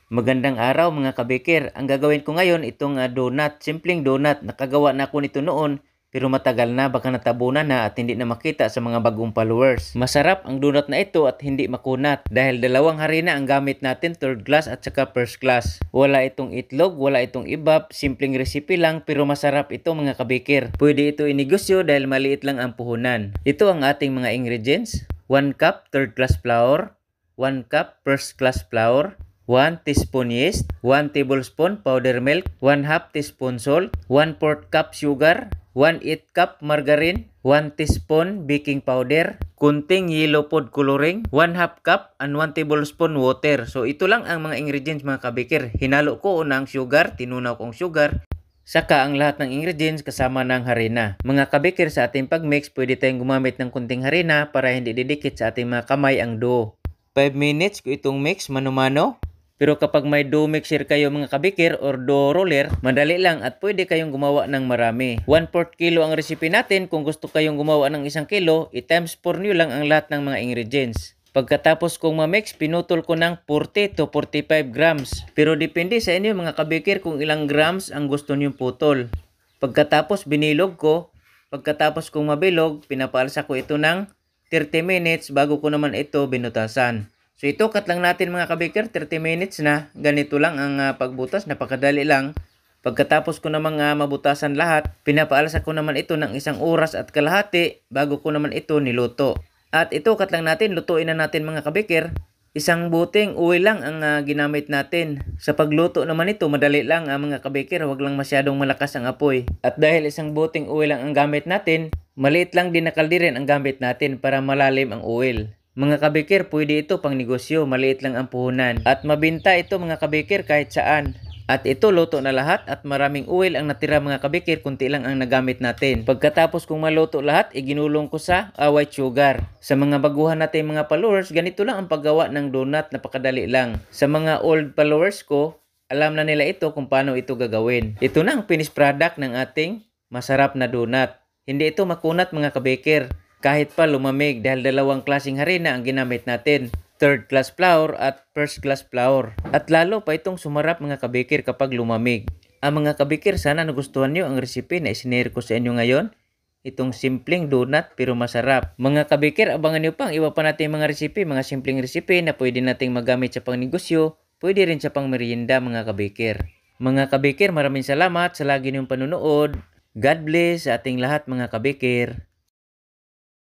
Magandang araw mga kabikir. Ang gagawin ko ngayon itong donut, simpleng donut. Nakagawa na ako nito noon pero matagal na, baka natabunan na at hindi na makita sa mga bagong followers. Masarap ang donut na ito at hindi makunat dahil dalawang harina ang gamit natin, third class at saka first class. Wala itong itlog, wala itong ibab, simpleng recipe lang pero masarap ito mga kabikir. Pwede ito inegosyo dahil maliit lang ang puhunan. Ito ang ating mga ingredients: 1 cup third class flour, 1 cup first class flour, 1 teaspoon yeast, 1 tablespoon powder milk, 1/2 teaspoon salt, 1/4 cup sugar, 1/8 cup margarine, 1 teaspoon baking powder, kunting yellow food coloring, 1/2 cup and 1 tablespoon water. So ito lang ang mga ingredients mga kabikir. Hinalo ko una ang sugar, tinunaw kong sugar, saka ang lahat ng ingredients kasama ng harina. Mga kabikir, sa ating pagmix, pwede tayong gumamit ng kunting harina para hindi didikit sa ating mga kamay ang dough. 5 minutes ko itong mix mano-mano. Pero kapag may dough mixer kayo mga kabikir or dough roller, madali lang at pwede kayong gumawa ng marami. 1/4 kilo ang recipe natin. Kung gusto kayong gumawa ng 1 kilo, i-times 4 nyo lang ang lahat ng mga ingredients. Pagkatapos kong ma-mix, pinutol ko ng 40 to 45 grams. Pero depende sa inyo mga kabikir kung ilang grams ang gusto nyo putol. Pagkatapos binilog ko, pagkatapos kong mabilog, pinapaalsa ko ito ng 30 minutes bago ko naman ito binutasan. So ito cut lang natin mga kabikir, 30 minutes na. Ganito lang ang pagbutas, napakadali lang. Pagkatapos ko namang mabutasan lahat, pinapaalsa ko naman ito ng 1 oras at kalahati bago ko naman ito niluto. At ito cut lang natin, lutuin na natin mga kabikir. 1 buteng oil lang ang ginamit natin. Sa pagluto naman ito, madali lang mga kabikir, huwag lang masyadong malakas ang apoy. At dahil 1 buteng oil lang ang gamit natin, maliit lang din na kaldirin ang gamit natin para malalim ang oil. Mga kabikir, pwede ito pang negosyo, maliit lang ang puhunan. At mabinta ito mga kabikir kahit saan. At ito luto na lahat at maraming oil ang natira mga kabikir, kunti lang ang nagamit natin. Pagkatapos kong maluto lahat, iginulong ko sa white sugar. Sa mga baguhan natin mga followers, ganito lang ang paggawa ng donut, napakadali lang. Sa mga old followers ko, alam na nila ito kung paano ito gagawin. Ito na ang finished product ng ating masarap na donut. Hindi ito makunat mga kabikir. Kahit pa lumamig dahil dalawang klaseng harina ang ginamit natin, third class flour at first class flour. At lalo pa itong sumarap mga kabikir kapag lumamig. Mga kabikir, sana nagustuhan nyo ang recipe na isinare ko sa inyo ngayon. Itong simpleng donut pero masarap. Mga kabikir, abangan nyo pang iba pa natin mga recipe, mga simpleng recipe na pwede nating magamit sa pangnegosyo, pwede rin sa pangmerienda mga kabikir. Mga kabikir, maraming salamat sa lagi niyong panunood. God bless sa ating lahat mga kabikir.